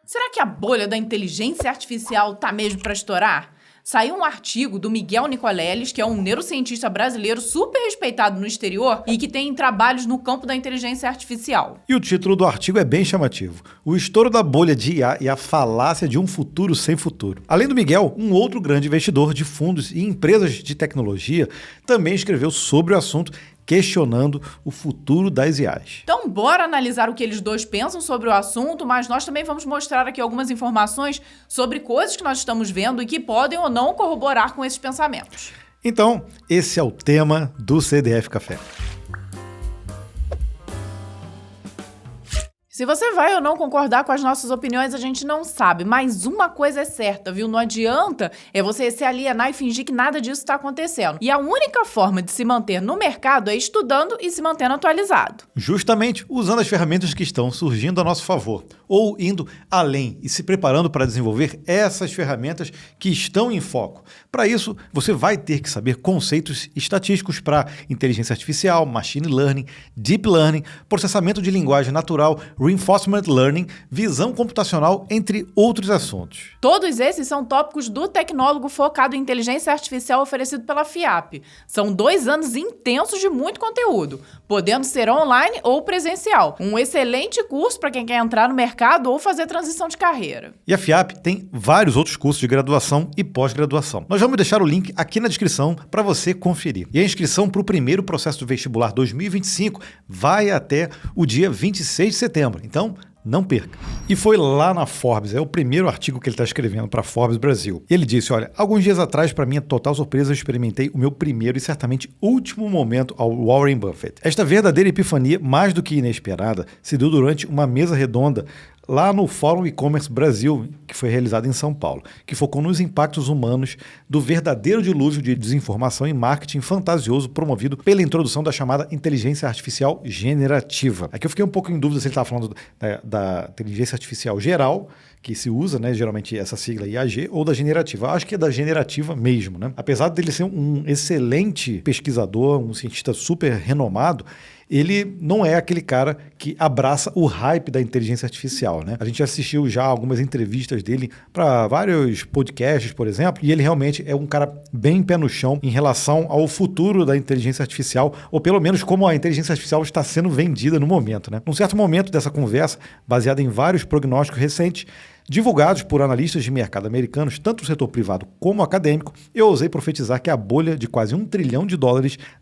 Será que a bolha da inteligência artificial tá mesmo para estourar? Saiu um artigo do Miguel Nicoleles, que é um neurocientista brasileiro super respeitado no exterior e que tem trabalhos no campo da inteligência artificial. E o título do artigo é bem chamativo: O estouro da bolha de IA e a falácia de um futuro sem futuro. Além do Miguel, um outro grande investidor de fundos e empresas de tecnologia também escreveu sobre o assunto, questionando o futuro das IAs. Então, bora analisar o que eles dois pensam sobre o assunto, mas nós também vamos mostrar aqui algumas informações sobre coisas que nós estamos vendo e que podem ou não corroborar com esses pensamentos. Então, esse é o tema do CDF Café. Se você vai ou não concordar com as nossas opiniões, a gente não sabe, mas uma coisa é certa, viu? Não adianta você se alienar e fingir que nada disso está acontecendo. E a única forma de se manter no mercado é estudando e se mantendo atualizado. Justamente usando as ferramentas que estão surgindo a nosso favor, ou indo além e se preparando para desenvolver essas ferramentas que estão em foco. Para isso, você vai ter que saber conceitos estatísticos para inteligência artificial, machine learning, deep learning, processamento de linguagem natural, reinforcement learning, visão computacional, entre outros assuntos. Todos esses são tópicos do tecnólogo focado em inteligência artificial oferecido pela FIAP. São 2 anos intensos de muito conteúdo, podendo ser online ou presencial. Um excelente curso para quem quer entrar no mercado ou fazer transição de carreira. E a FIAP tem vários outros cursos de graduação e pós-graduação. Nós vamos deixar o link aqui na descrição para você conferir. E a inscrição para o primeiro processo do vestibular 2025 vai até o dia 26 de setembro. Então, não perca. E foi lá na Forbes, é o primeiro artigo que ele está escrevendo para a Forbes Brasil. E ele disse, olha, alguns dias atrás, para minha total surpresa, eu experimentei o meu primeiro e certamente último momento ao Warren Buffett. Esta verdadeira epifania, mais do que inesperada, se deu durante uma mesa redonda lá no Fórum E-Commerce Brasil, que foi realizado em São Paulo, que focou nos impactos humanos do verdadeiro dilúvio de desinformação e marketing fantasioso promovido pela introdução da chamada inteligência artificial generativa. Aqui eu fiquei um pouco em dúvida se ele estava falando da inteligência artificial geral, que se usa, né, geralmente essa sigla IAG, ou da generativa. Acho que é da generativa mesmo, né? Apesar dele ser um excelente pesquisador, um cientista super renomado, ele não é aquele cara que abraça o hype da inteligência artificial, né? A gente assistiu já algumas entrevistas dele para vários podcasts, por exemplo, e ele realmente é um cara bem pé no chão em relação ao futuro da inteligência artificial, ou pelo menos como a inteligência artificial está sendo vendida no momento, né? Num certo momento dessa conversa, baseada em vários prognósticos recentes, divulgados por analistas de mercado americanos, tanto do setor privado como acadêmico, eu ousei profetizar que a bolha de quase $1 trilhão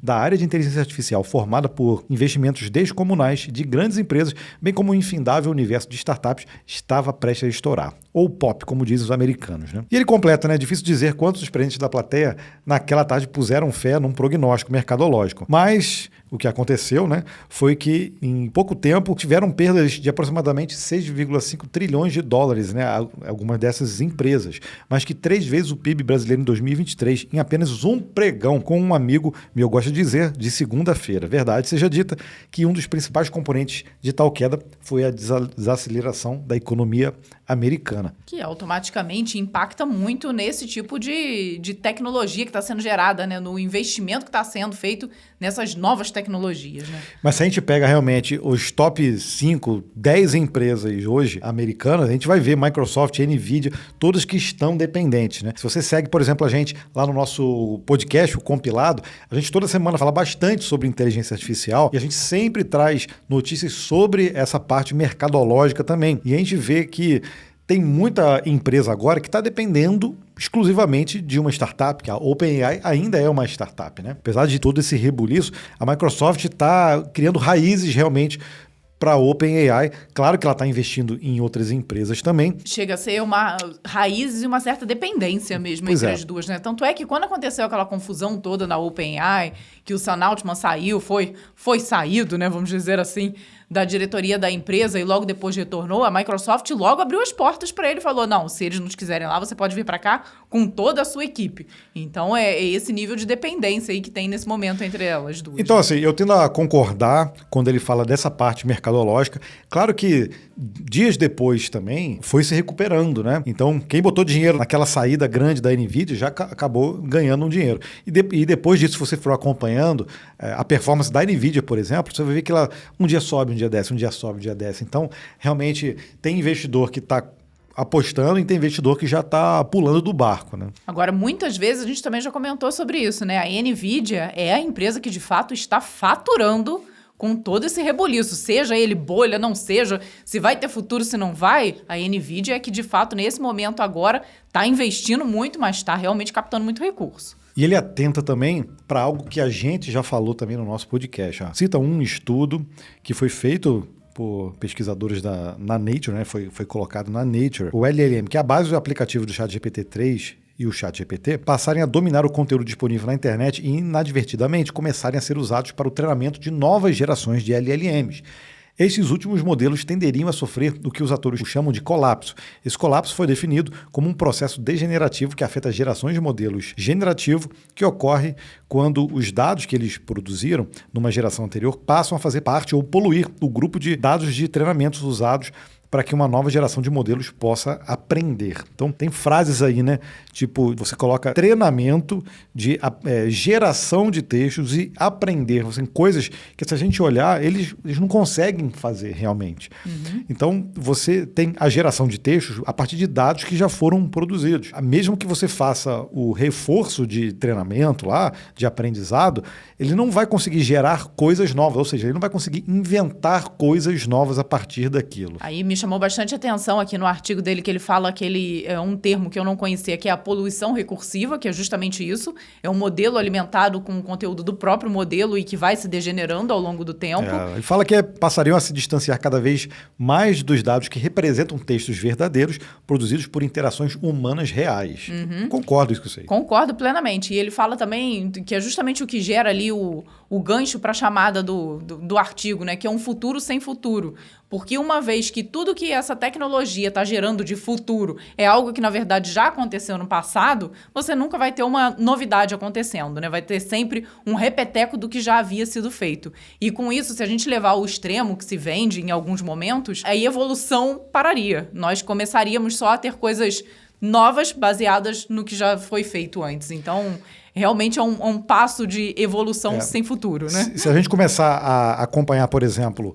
da área de inteligência artificial formada por investimentos descomunais de grandes empresas, bem como o infindável universo de startups, estava prestes a estourar. Ou pop, como dizem os americanos, né? E ele completa, né? É difícil dizer quantos dos presentes da plateia naquela tarde puseram fé num prognóstico mercadológico. Mas o que aconteceu, né, foi que em pouco tempo tiveram perdas de aproximadamente $6,5 trilhões, né, algumas dessas empresas, mas que 3 vezes o PIB brasileiro em 2023, em apenas um pregão com um amigo meu, gosta de dizer, de segunda-feira. Verdade seja dita que um dos principais componentes de tal queda foi a desaceleração da economia americana. Que automaticamente impacta muito nesse tipo de tecnologia que está sendo gerada, né? No investimento que está sendo feito nessas novas tecnologias, né? Mas se a gente pega realmente os top 5, 10 empresas hoje americanas, a gente vai ver Microsoft, Nvidia, todas que estão dependentes, né? Se você segue, por exemplo, a gente lá no nosso podcast, o Compilado, a gente toda semana fala bastante sobre inteligência artificial e a gente sempre traz notícias sobre essa parte mercadológica também. E a gente vê que tem muita empresa agora que está dependendo exclusivamente de uma startup, que a OpenAI ainda é uma startup, né? Apesar de todo esse rebuliço, a Microsoft está criando raízes realmente para a OpenAI. Claro que ela está investindo em outras empresas também. Chega a ser uma raiz e uma certa dependência mesmo entre as duas, né? Tanto é que quando aconteceu aquela confusão toda na OpenAI, que o Sam Altman saiu, foi saído, né, vamos dizer assim, da diretoria da empresa e logo depois retornou, a Microsoft logo abriu as portas para ele e falou, não, se eles não te quiserem lá, você pode vir para cá com toda a sua equipe. Então, é esse nível de dependência aí que tem nesse momento entre elas duas. Então, assim, eu tendo a concordar quando ele fala dessa parte mercadológica. Claro que dias depois também foi se recuperando, né? Então, quem botou dinheiro naquela saída grande da Nvidia já acabou ganhando um dinheiro. E depois disso, se você for acompanhando a performance da Nvidia, por exemplo, você vai ver que ela um dia sobe, um dia desce, um dia sobe, um dia desce. Então, realmente, tem investidor que está apostando e tem investidor que já está pulando do barco, né? Agora, muitas vezes a gente também já comentou sobre isso, né? A NVIDIA é a empresa que de fato está faturando com todo esse rebuliço, seja ele bolha, não seja, se vai ter futuro, se não vai, a NVIDIA é que de fato nesse momento agora está investindo muito, mas está realmente captando muito recurso. E ele atenta também para algo que a gente já falou também no nosso podcast. Cita um estudo que foi feito por pesquisadores na Nature, né? Foi colocado na Nature. O LLM, que é a base do aplicativo do ChatGPT-3 e o ChatGPT, passarem a dominar o conteúdo disponível na internet e, inadvertidamente, começarem a ser usados para o treinamento de novas gerações de LLMs. Estes últimos modelos tenderiam a sofrer o que os autores chamam de colapso. Esse colapso foi definido como um processo degenerativo que afeta gerações de modelos generativo que ocorre quando os dados que eles produziram numa geração anterior passam a fazer parte ou poluir o grupo de dados de treinamentos usados para que uma nova geração de modelos possa aprender. Então, tem frases aí, né? Tipo, você coloca treinamento de geração de textos e aprender. Assim, coisas que, se a gente olhar, eles não conseguem fazer realmente. Uhum. Então, você tem a geração de textos a partir de dados que já foram produzidos. Mesmo que você faça o reforço de treinamento lá, de aprendizado, ele não vai conseguir gerar coisas novas, ou seja, ele não vai conseguir inventar coisas novas a partir daquilo. Aí me chamou bastante atenção aqui no artigo dele que ele fala que ele é um termo que eu não conhecia, que é a poluição recursiva, que é justamente isso. É um modelo alimentado com o conteúdo do próprio modelo e que vai se degenerando ao longo do tempo. Ele fala que passariam a se distanciar cada vez mais dos dados que representam textos verdadeiros produzidos por interações humanas reais. Uhum. Concordo com isso aí. Concordo plenamente. E ele fala também que é justamente o que gera ali o gancho para a chamada do artigo, né? Que é um futuro sem futuro. Porque uma vez que tudo que essa tecnologia está gerando de futuro é algo que, na verdade, já aconteceu no passado, você nunca vai ter uma novidade acontecendo, né? Vai ter sempre um repeteco do que já havia sido feito. E com isso, se a gente levar ao extremo que se vende em alguns momentos, a evolução pararia. Nós começaríamos só a ter coisas novas baseadas no que já foi feito antes. Então, realmente é um passo de evolução sem futuro, né? Se a gente começar a acompanhar, por exemplo,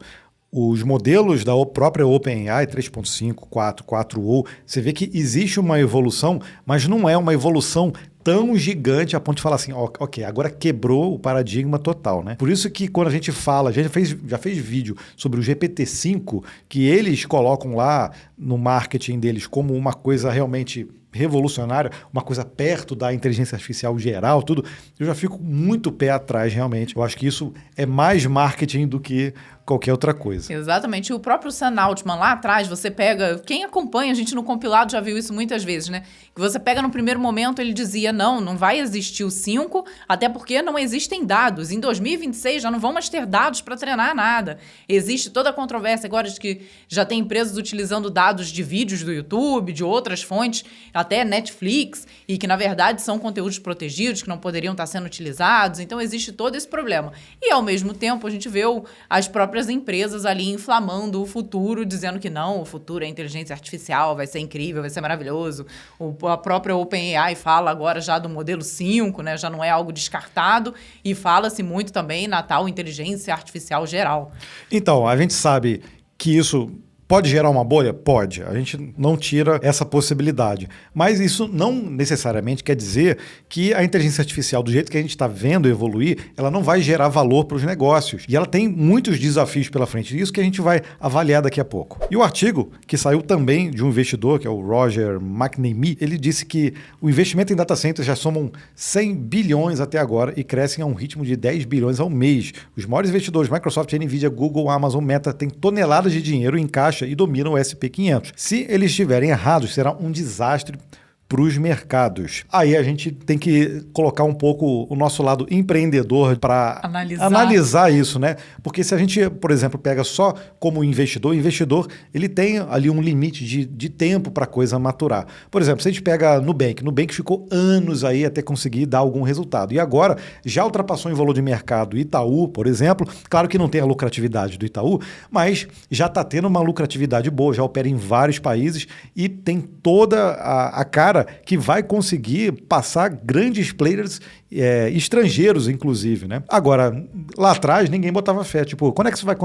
os modelos da própria OpenAI 3.5, 4, 4o, você vê que existe uma evolução, mas não é uma evolução tão gigante a ponto de falar assim, ok, agora quebrou o paradigma total, né? Por isso que quando a gente fala, a gente já fez vídeo sobre o GPT-5, que eles colocam lá no marketing deles como uma coisa realmente revolucionária, uma coisa perto da inteligência artificial geral, tudo, eu já fico muito pé atrás realmente. Eu acho que isso é mais marketing do que qualquer outra coisa. Exatamente. O próprio Sam Altman lá atrás, você pega... Quem acompanha a gente no compilado já viu isso muitas vezes, né? Que você pega no primeiro momento, ele dizia, não vai existir o 5, até porque não existem dados. Em 2026 já não vão mais ter dados para treinar nada. Existe toda a controvérsia agora de que já tem empresas utilizando dados de vídeos do YouTube, de outras fontes, até Netflix, e que, na verdade, são conteúdos protegidos, que não poderiam estar sendo utilizados. Então, existe todo esse problema. E, ao mesmo tempo, a gente vê as próprias empresas ali inflamando o futuro, dizendo que não, o futuro é inteligência artificial, vai ser incrível, vai ser maravilhoso. A própria OpenAI fala agora já do modelo 5, né? Já não é algo descartado, e fala-se muito também na tal inteligência artificial geral. Então, a gente sabe que isso pode gerar uma bolha? Pode. A gente não tira essa possibilidade. Mas isso não necessariamente quer dizer que a inteligência artificial, do jeito que a gente está vendo evoluir, ela não vai gerar valor para os negócios. E ela tem muitos desafios pela frente. Isso que a gente vai avaliar daqui a pouco. E o artigo, que saiu também de um investidor, que é o Roger McNamee, ele disse que o investimento em data centers já somam 100 bilhões até agora e crescem a um ritmo de 10 bilhões ao mês. Os maiores investidores, Microsoft, Nvidia, Google, Amazon, Meta, têm toneladas de dinheiro em caixa e dominam o S&P 500. Se eles estiverem errados, será um desastre para os mercados. Aí a gente tem que colocar um pouco o nosso lado empreendedor para analisar isso, né? Porque se a gente, por exemplo, pega só como investidor, o investidor ele tem ali um limite de tempo para a coisa maturar. Por exemplo, se a gente pega Nubank ficou anos aí até conseguir dar algum resultado. E agora já ultrapassou em valor de mercado Itaú, por exemplo. Claro que não tem a lucratividade do Itaú, mas já está tendo uma lucratividade boa, já opera em vários países e tem toda a cara que vai conseguir passar grandes players estrangeiros, inclusive, né? Agora, lá atrás, ninguém botava fé. Tipo, quando é que isso vai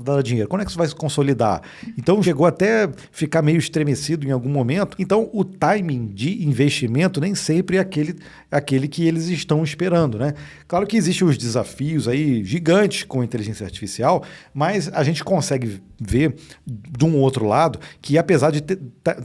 dar dinheiro? Quando é que isso vai se consolidar? Então, chegou até ficar meio estremecido em algum momento. Então, o timing de investimento nem sempre é aquele que eles estão esperando, né? Claro que existem os desafios aí gigantes com a inteligência artificial, mas a gente consegue ver de um outro lado que, apesar de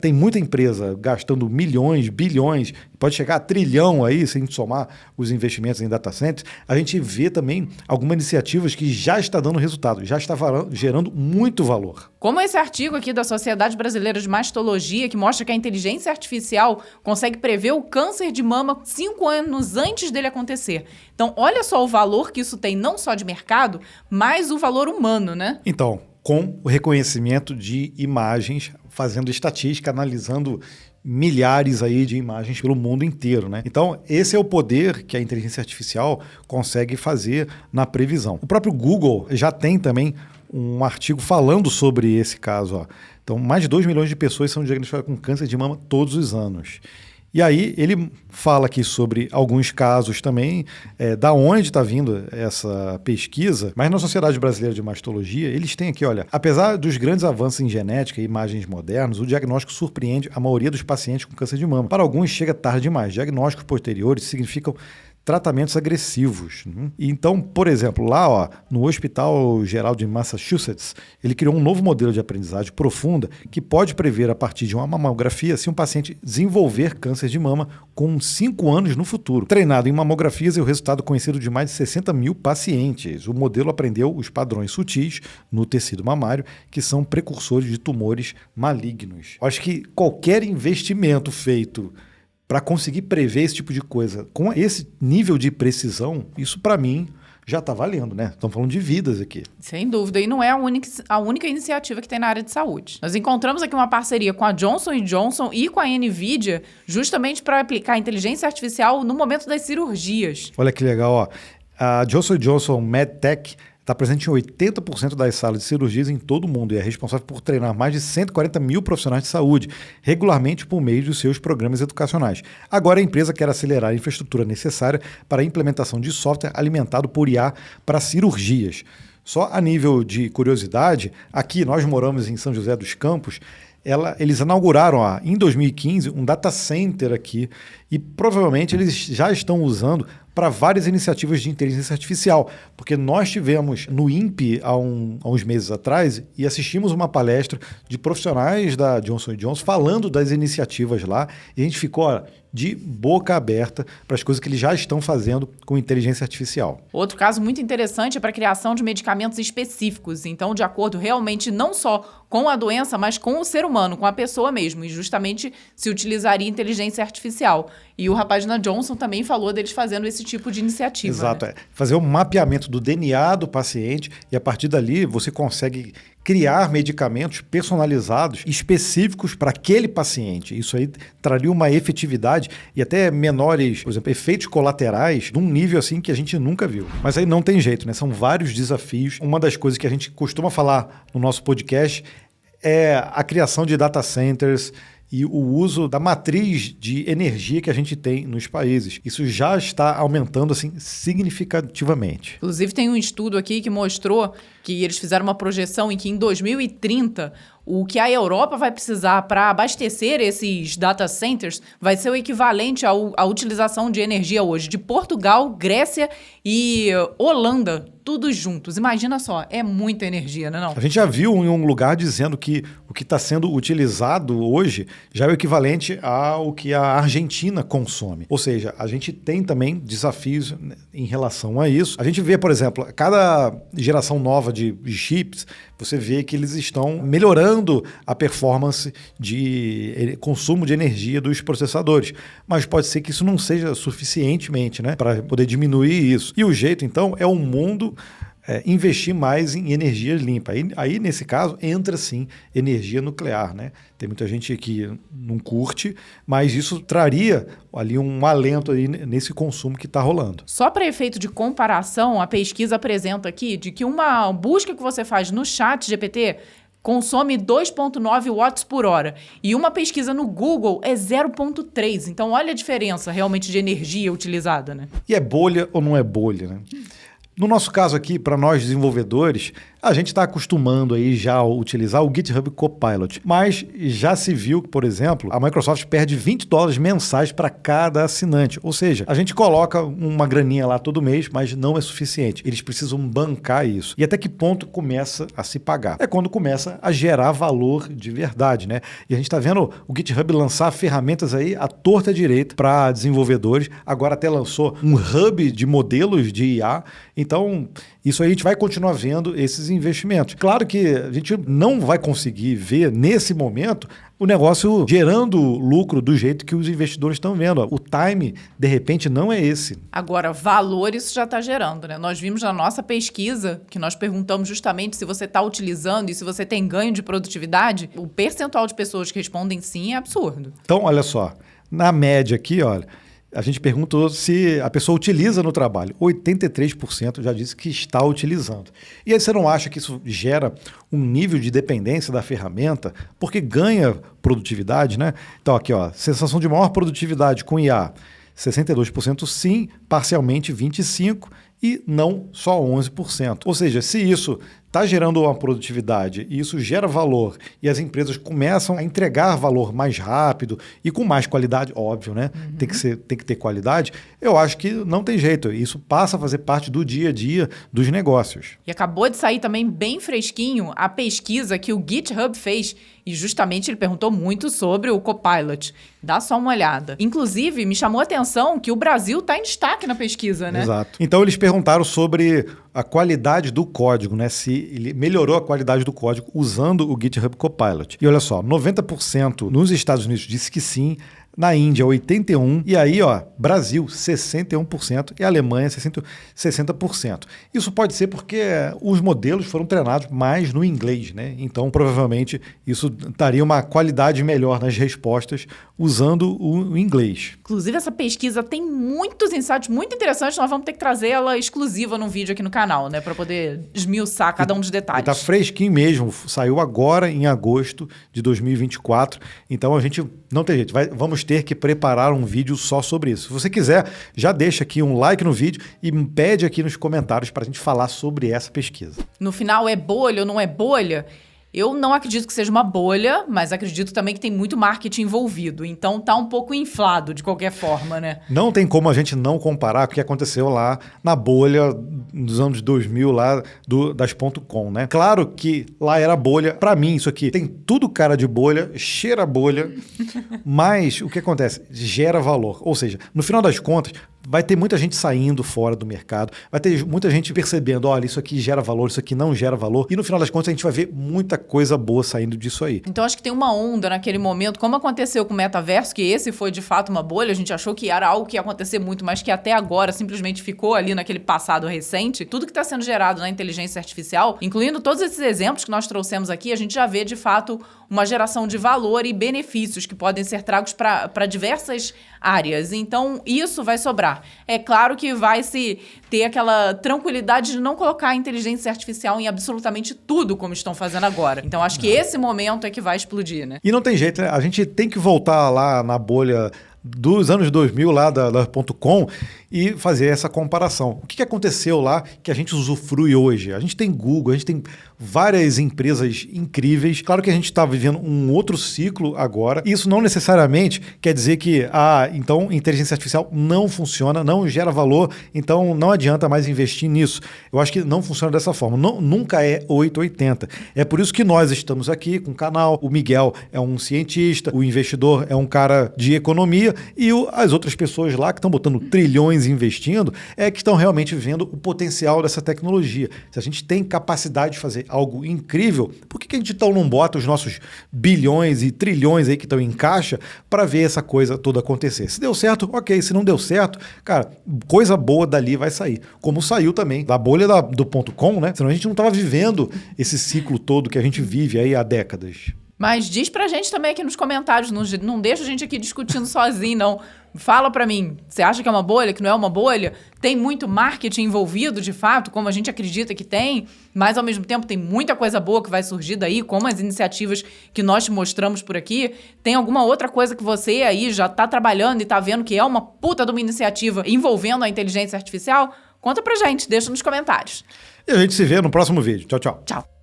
tem muita empresa gastando milhões, bilhões, pode chegar a trilhão aí, sem somar os investimentos em data centers, a gente vê também algumas iniciativas que já está dando resultado, já está gerando muito valor. Como esse artigo aqui da Sociedade Brasileira de Mastologia, que mostra que a inteligência artificial consegue prever o câncer de mama 5 anos antes dele acontecer. Então, olha só o valor que isso tem, não só de mercado, mas o valor humano, né? Então, com o reconhecimento de imagens, fazendo estatística, analisando milhares aí de imagens pelo mundo inteiro, né? Então, esse é o poder que a inteligência artificial consegue fazer na previsão. O próprio Google já tem também um artigo falando sobre esse caso, ó. Então, mais de 2 milhões de pessoas são diagnosticadas com câncer de mama todos os anos. E aí ele fala aqui sobre alguns casos também, da onde está vindo essa pesquisa, mas na Sociedade Brasileira de Mastologia, eles têm aqui, olha, apesar dos grandes avanços em genética e imagens modernas, o diagnóstico surpreende a maioria dos pacientes com câncer de mama. Para alguns chega tarde demais. Diagnósticos posteriores significam tratamentos agressivos. Então, por exemplo, lá ó, no Hospital Geral de Massachusetts, ele criou um novo modelo de aprendizagem profunda que pode prever a partir de uma mamografia se um paciente desenvolver câncer de mama com 5 anos no futuro. Treinado em mamografias e o resultado conhecido de mais de 60 mil pacientes. O modelo aprendeu os padrões sutis no tecido mamário, que são precursores de tumores malignos. Acho que qualquer investimento feito para conseguir prever esse tipo de coisa com esse nível de precisão, isso para mim já está valendo, né? Estamos falando de vidas aqui. Sem dúvida. E não é a única iniciativa que tem na área de saúde. Nós encontramos aqui uma parceria com a Johnson & Johnson e com a NVIDIA, justamente para aplicar a inteligência artificial no momento das cirurgias. Olha que legal, ó. A Johnson & Johnson MedTech está presente em 80% das salas de cirurgias em todo o mundo e é responsável por treinar mais de 140 mil profissionais de saúde, regularmente por meio dos seus programas educacionais. Agora a empresa quer acelerar a infraestrutura necessária para a implementação de software alimentado por IA para cirurgias. Só a nível de curiosidade, aqui nós moramos em São José dos Campos, eles inauguraram em 2015 um data center aqui e provavelmente eles já estão usando para várias iniciativas de inteligência artificial, porque nós tivemos no INPE há uns meses atrás e assistimos uma palestra de profissionais da Johnson & Johnson falando das iniciativas lá e a gente ficou de boca aberta para as coisas que eles já estão fazendo com inteligência artificial. Outro caso muito interessante é para a criação de medicamentos específicos, então de acordo realmente não só com a doença, mas com o ser humano, com a pessoa mesmo, e justamente se utilizaria inteligência artificial. E o rapaz na Johnson também falou deles fazendo esse tipo de iniciativa. Exato, né? Fazer um mapeamento do DNA do paciente e a partir dali você consegue criar medicamentos personalizados, específicos para aquele paciente. Isso aí traria uma efetividade e até menores, por exemplo, efeitos colaterais de um nível assim que a gente nunca viu. Mas aí não tem jeito, né? São vários desafios. Uma das coisas que a gente costuma falar no nosso podcast é a criação de data centers e o uso da matriz de energia que a gente tem nos países. Isso já está aumentando assim, significativamente. Inclusive, tem um estudo aqui que mostrou que eles fizeram uma projeção em que em 2030 o que a Europa vai precisar para abastecer esses data centers vai ser o equivalente à utilização de energia hoje de Portugal, Grécia e Holanda, todos juntos. Imagina só, é muita energia, não é não? A gente já viu em um lugar dizendo que o que está sendo utilizado hoje já é o equivalente ao que a Argentina consome. Ou seja, a gente tem também desafios em relação a isso. A gente vê, por exemplo, cada geração nova de chips, você vê que eles estão melhorando a performance de consumo de energia dos processadores. Mas pode ser que isso não seja suficientemente, né, para poder diminuir isso. E o jeito, então, é o mundo investir mais em energia limpa. Aí, nesse caso, entra, sim, energia nuclear, né? Tem muita gente que não curte, mas isso traria ali um alento aí nesse consumo que está rolando. Só para efeito de comparação, a pesquisa apresenta aqui de que uma busca que você faz no chat GPT consome 2,9 watts por hora. E uma pesquisa no Google é 0,3. Então, olha a diferença realmente de energia utilizada, né? E é bolha ou não é bolha, né? No nosso caso aqui, para nós desenvolvedores, a gente está acostumando aí já a utilizar o GitHub Copilot, mas já se viu que, por exemplo, a Microsoft perde $20 mensais para cada assinante. Ou seja, a gente coloca uma graninha lá todo mês, mas não é suficiente. Eles precisam bancar isso. E até que ponto começa a se pagar? É quando começa a gerar valor de verdade, né? E a gente está vendo o GitHub lançar ferramentas aí à torta direita para desenvolvedores. Agora até lançou um hub de modelos de IA. Então, isso aí a gente vai continuar vendo esses investimentos. Claro que a gente não vai conseguir ver, nesse momento, o negócio gerando lucro do jeito que os investidores estão vendo. O time, de repente, não é esse. Agora, valor isso já está gerando, né? Nós vimos na nossa pesquisa, que nós perguntamos justamente se você está utilizando e se você tem ganho de produtividade, o percentual de pessoas que respondem sim é absurdo. Então, olha só, na média aqui, olha, a gente perguntou se a pessoa utiliza no trabalho. 83% já disse que está utilizando. E aí você não acha que isso gera um nível de dependência da ferramenta? Porque ganha produtividade, né? Então aqui, ó, sensação de maior produtividade com IA. 62% sim, parcialmente 25% e não só 11%. Ou seja, se isso está gerando uma produtividade e isso gera valor e as empresas começam a entregar valor mais rápido e com mais qualidade, óbvio, né? Tem que ter qualidade. Eu acho que não tem jeito. Isso passa a fazer parte do dia a dia dos negócios. E acabou de sair também bem fresquinho a pesquisa que o GitHub fez e justamente ele perguntou muito sobre o Copilot. Dá só uma olhada. Inclusive, me chamou a atenção que o Brasil está em destaque na pesquisa, né? Exato. Então, eles perguntaram sobre a qualidade do código, né? Se ele melhorou a qualidade do código usando o GitHub Copilot. E olha só, 90% nos Estados Unidos disse que sim, na Índia 81%, e aí, ó, Brasil 61% e Alemanha 60%. Isso pode ser porque os modelos foram treinados mais no inglês, né? Então, provavelmente, isso daria uma qualidade melhor nas respostas usando o inglês. Inclusive, essa pesquisa tem muitos insights muito interessantes, nós vamos ter que trazer ela exclusiva num vídeo aqui no canal, né? Para poder esmiuçar cada um dos detalhes. Tá fresquinho mesmo, saiu agora em agosto de 2024, então a gente não tem jeito, vamos ter que preparar um vídeo só sobre isso. Se você quiser, já deixa aqui um like no vídeo e pede aqui nos comentários para a gente falar sobre essa pesquisa. No final, é bolha ou não é bolha? Eu não acredito que seja uma bolha, mas acredito também que tem muito marketing envolvido. Então tá um pouco inflado de qualquer forma, né? Não tem como a gente não comparar com o que aconteceu lá na bolha dos anos 2000 lá das .com, né? Claro que lá era bolha. Para mim, isso aqui tem tudo cara de bolha, cheira bolha, mas o que acontece? Gera valor. Ou seja, no final das contas, vai ter muita gente saindo fora do mercado, vai ter muita gente percebendo, olha, isso aqui gera valor, isso aqui não gera valor, e no final das contas a gente vai ver muita coisa boa saindo disso aí. Então acho que tem uma onda naquele momento, como aconteceu com o metaverso, que esse foi de fato uma bolha, a gente achou que era algo que ia acontecer muito, mas que até agora simplesmente ficou ali naquele passado recente. Tudo que está sendo gerado na inteligência artificial, incluindo todos esses exemplos que nós trouxemos aqui, a gente já vê de fato uma geração de valor e benefícios que podem ser tragos para diversas áreas. Então, isso vai sobrar. É claro que vai se ter aquela tranquilidade de não colocar a inteligência artificial em absolutamente tudo como estão fazendo agora. Então, acho que esse momento é que vai explodir, né? E não tem jeito, né? A gente tem que voltar lá na bolha dos anos 2000 lá da .com e fazer essa comparação. O que aconteceu lá que a gente usufrui hoje? A gente tem Google, a gente tem várias empresas incríveis. Claro que a gente está vivendo um outro ciclo agora. Isso não necessariamente quer dizer que, então, inteligência artificial não funciona, não gera valor, então não adianta mais investir nisso. Eu acho que não funciona dessa forma. Nunca é 880. É por isso que nós estamos aqui com o canal. O Miguel é um cientista, o investidor é um cara de economia e as outras pessoas lá que estão botando trilhões investindo que estão realmente vendo o potencial dessa tecnologia. Se a gente tem capacidade de fazer algo incrível, por que a gente então não bota os nossos bilhões e trilhões aí que estão em caixa para ver essa coisa toda acontecer? Se deu certo, ok. Se não deu certo, cara, coisa boa dali vai sair. Como saiu também da bolha do .com, né? Senão a gente não estava vivendo esse ciclo todo que a gente vive aí há décadas. Mas diz pra gente também aqui nos comentários, não deixa a gente aqui discutindo sozinho, não. Fala pra mim, você acha que é uma bolha, que não é uma bolha? Tem muito marketing envolvido, de fato, como a gente acredita que tem, mas ao mesmo tempo tem muita coisa boa que vai surgir daí, como as iniciativas que nós te mostramos por aqui. Tem alguma outra coisa que você aí já tá trabalhando e tá vendo que é uma puta de uma iniciativa envolvendo a inteligência artificial? Conta pra gente, deixa nos comentários. E a gente se vê no próximo vídeo. Tchau, tchau. Tchau.